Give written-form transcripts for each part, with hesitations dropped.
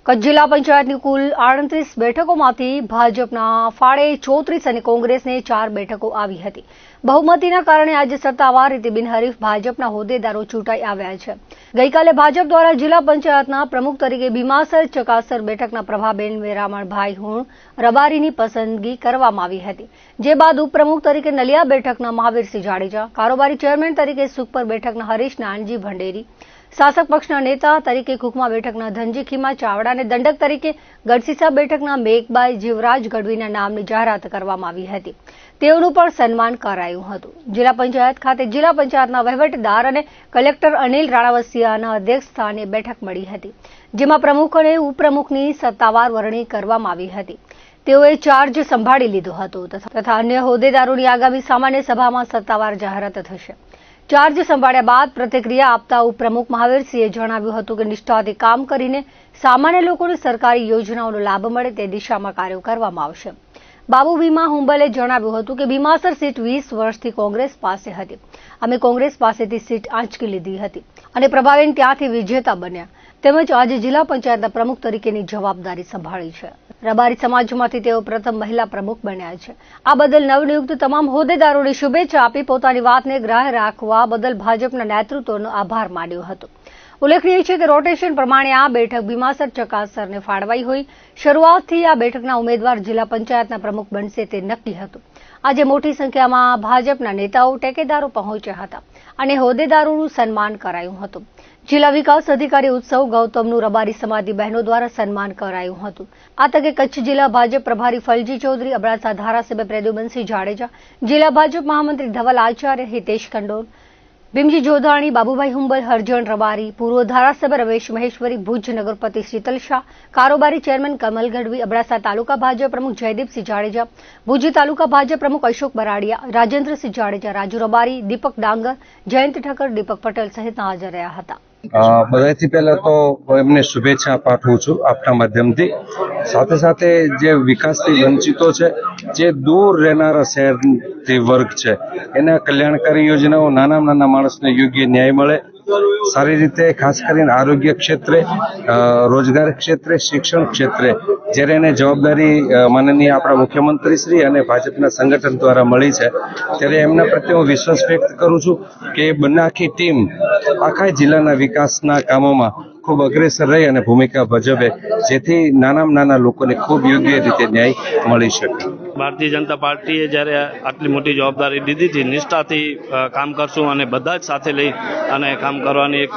કચ્છ જિલ્લા પંચાયતની કુલ 38 બેઠકોમાંથી ભાજપના ફાળે 34 અને કોંગ્રેસને 4 બેઠકો આવી હતી। બહુમતીના કારણે આજે સત્તાવાર રીતે બિનહરીફ ભાજપના હોદ્દેદારો ચૂંટાઈ આવ્યા છે। ગઈકાલે ભાજપ દ્વારા જિલ્લા પંચાયતના પ્રમુખ તરીકે ભીમાસર ચકાસર બેઠકના પ્રભાબેન વેરામણભાઈ હુણ રબારીની પસંદગી કરવામાં આવી હતી। જે બાદ ઉપપ્રમુખ તરીકે નલિયા બેઠકના મહાવીરસિંહ જાડેજા, કારોબારી ચેરમેન તરીકે સુખપર બેઠકના હરીશ નાનજી ભંડેરી, શાસક પક્ષના નેતા તરીકે કુકમા બેઠકના ધનજી ખીમા ચાવડા અને દંડક તરીકે ગઢસીસા બેઠકના મેઘબાઈ જીવરાજ ગઢવીના નામની જાહેરાત કરવામાં આવી હતી। તેઓનું પણ સન્માન કરાયું હતું। જિલ્લા પંચાયત ખાતે જિલ્લા પંચાયતના વહીવટદાર અને કલેક્ટર અનિલ રાણાવસિયાના અધ્યક્ષસ્થાને બેઠક મળી હતી, જેમાં પ્રમુખ અને ઉપપ્રમુખની સત્તાવાર વરણી કરવામાં આવી હતી। તેઓએ ચાર્જ સંભાળી લીધો હતો તથા અન્ય હોદ્દેદારોની આગામી સામાન્ય સભામાં સત્તાવાર જાહેરાત થશે। ચાર્જ સંભાળ્યા બાદ પ્રતિક્રિયા આપતા ઉપપ્રમુખ મહાવીરસિંહે જણાવ્યું હતું કે નિષ્ઠાથી કામ કરીને સામાન્ય લોકોને સરકારી યોજનાઓનો લાભ મળે તે દિશામાં કાર્યો કરવામાં આવશે। બાબુ ભીમા હુંબલે જણાવ્યું હતું કે ભીમાસર સીટ 20 વર્ષથી કોંગ્રેસ પાસે હતી। અમે કોંગ્રેસ પાસેથી સીટ આંચકી લીધી હતી અને પ્રભાબેન ત્યાંથી વિજેતા બન્યા, તેમજ આજે જિલ્લા પંચાયતના પ્રમુખ તરીકેની જવાબદારી સંભાળી છે। રબારી સમાજમાંથી તેઓ પ્રથમ મહિલા પ્રમુખ બન્યા છે। આ બદલ નવનિયુક્ત તમામ હોદ્દેદારોને શુભેચ્છા આપી પોતાની વાતને ગ્રાહ્ય રાખવા બદલ ભાજપના નેતૃત્વનો આભાર માન્યો હતો। ઉલ્લેખનીય છે કે રોટેશન પ્રમાણે આ બેઠક ભીમાસર ચકાસરને ફાળવાઈ હોય। શરૂઆતથી આ બેઠકના ઉમેદવાર જિલ્લા પંચાયતના પ્રમુખ બનશે તે નક્કી હતું। આજે મોટી સંખ્યામાં ભાજપના નેતાઓ ટેકેદારો પહોંચ્યા હતા અને હોદ્દેદારોનું સન્માન કરાયું હતું। જિલ્લા વિકાસ અધિકારી ઉત્સવ ગૌતમનું રબારી સમાજની બહેનો દ્વારા સન્માન કરાયું હતું। આ તકે કચ્છ જિલ્લા ભાજપ પ્રભારી ફલજી ચૌધરી, અબડાસા ધારાસભ્ય પ્રદ્યુમનસિંહ જાડેજા, જિલ્લા ભાજપ મહામંત્રી ધવલ આચાર્ય, હિતેશ ખંડોર, ભીમજી જોધાણી, બાબુભાઈ હુંબલ, હરજણ રબારી, પૂર્વ ધારાસભ્ય રમેશ મહેશ્વરી, ભુજ નગરપતિ શીતલ શાહ, કારોબારી ચેરમેન કમલ ગઢવી, અબડાસા તાલુકા ભાજપ પ્રમુખ જયદીપસિંહ જાડેજા, ભુજ તાલુકા ભાજપ પ્રમુખ અશોક બરાડિયા, રાજેન્દ્રસિંહ જાડેજા, રાજુ રબારી, દીપક ડાંગર, જયંત ઠક્કર, દીપક પટેલ સહિત હાજર રહ્યા હતા। બધાથી પહેલા તો એમને શુભેચ્છા પાઠવું છું આપના માધ્યમથી। સાથે સાથે જે વિકાસથી વંચિતો છે, જે દૂર રહેનારા શહેરથી વર્ગ છે, એના કલ્યાણકારી યોજનાઓ નાના નાના માણસને યોગ્ય ન્યાય મળે, સારી રીતે ખાસ કરીને આરોગ્ય ક્ષેત્રે, રોજગાર ક્ષેત્રે, શિક્ષણ ક્ષેત્રે જ્યારે એને જવાબદારી માનનીય આપણા મુખ્યમંત્રી શ્રી અને ભાજપના સંગઠન દ્વારા મળી છે, ત્યારે એમના પ્રત્યે હું વિશ્વાસ વ્યક્ત કરું છું કે બંને આખી ટીમ આખા જિલ્લાના વિકાસના કામોમાં ખૂબ અગ્રેસર રહી અને ભૂમિકા ભજવે, જેથી નાના લોકોને ખૂબ યોગ્ય રીતે ન્યાય મળી શકે। ભારતીય જનતા પાર્ટીએ જ્યારે આટલી મોટી જવાબદારી લીધી હતી, નિષ્ઠાથી કામ કરશું અને બધા જ સાથે લઈ અને કામ કરવાની એક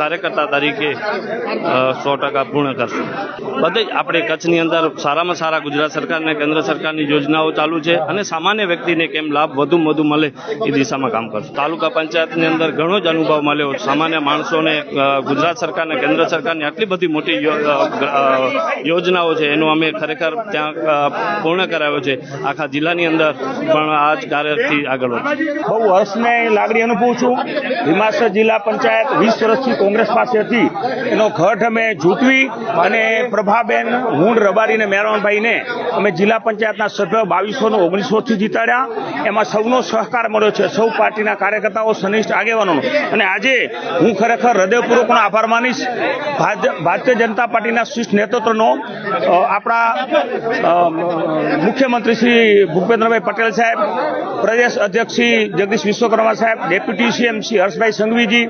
કાર્યકર્તા તરીકે 100% પૂર્ણ કરશું। બધે જ આપણે કચ્છની અંદર સારામાં સારા ગુજરાત સરકાર અને કેન્દ્ર સરકારની યોજનાઓ ચાલુ છે અને સામાન્ય વ્યક્તિને કેમ લાભ વધુમાં વધુ મળે એ દિશામાં કામ કરશું। તાલુકા પંચાયતની અંદર ઘણો જ અનુભવ મળ્યો। સામાન્ય માણસોને ગુજરાત સરકાર અને કેન્દ્ર સરકારની આટલી બધી મોટી યોજનાઓ છે એનું અમે ખરેખર ત્યાં પૂર્ણ કરાવ્યો છે। આખા જિલ્લાની અંદર પણ આ જ કાર્યથી આગળ વધશે। બહુ હર્ષને લાગણી અનુભવું છું। ભીમાસર જિલ્લા પંચાયત 20 વર્ષથી કોંગ્રેસ પાસે હતી, એનો ઘટ અમે જૂટવી અને પ્રભાબેન હુંડ રબારીને મેરવાનભાઈને અમે જિલ્લા પંચાયતના સભ્ય 2219થી જીતાડ્યા। એમાં સૌનો સહકાર મળ્યો છે, સૌ પાર્ટીના કાર્યકર્તાઓ, સનિષ્ઠ આગેવાનોનો, અને આજે હું ખરેખર હૃદયપૂર્વકનો આભાર માનીશ ભારતીય જનતા પાર્ટીના શીર્ષ નેતૃત્વનો, આપણા મુખ્યમંત્રી શ્રી ભૂપેન્દ્રભાઈ પટેલ સાહેબ, પ્રદેશ અધ્યક્ષ શ્રી જગદીશ વિશ્વકર્મા સાહેબ, ડેપ્યુટી સીએમ શ્રી હર્ષભાઈ સંઘવીજી,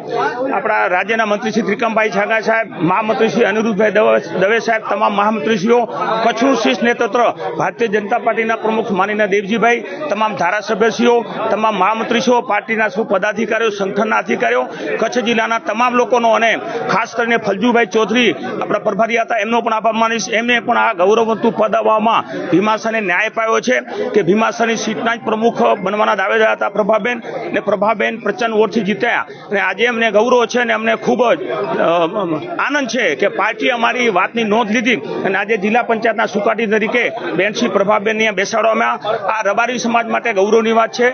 આપણા રાજ્યના મંત્રી શ્રી ત્રિકમભાઈ છાગા સાહેબ, મહામંત્રી શ્રી અનિરુદ્ધભાઈ દવે સાહેબ, તમામ મહામંત્રીશ્રીઓ, કચ્છનું શીર્ષ નેતૃત્વ ભારતીય જનતા પાર્ટીના પ્રમુખ માનનીય દેવજીભાઈ, તમામ ધારાસભ્યશ્રીઓ, તમામ મહામંત્રીશ્રીઓ, પાર્ટીના સૌ પદાધિકારીઓ, સંગઠનના અધિકારીઓ, કચ્છ જિલ્લાના તમામ લોકોનો અને ખાસ કરીને ફલજુભાઈ ચૌધરી આપણા પ્રભારી હતા, એમનો પણ આભાર માનીશ। એમને પણ આ ગૌરવવંતું પદ આપવામાં ભીમાસરને ન્યાય પાયો છે કે ભીમાસરની સીટના જ પ્રમુખ બનવાના દાવેદાર હતા પ્રભાબેન, અને પ્રભાબેન પ્રચંડ વોટથી જીત્યા અને આજે અમને ગૌરવ છે અને અમને ખૂબ જ આનંદ છે કે પાર્ટીએ અમારી વાતની નોંધ લીધી અને આજે જિલ્લા પંચાયતના સુકાટી તરીકે બેન શ્રી પ્રભાબેનને બેસાડવામાં આ રબારી સમાજ માટે ગૌરવની વાત છે।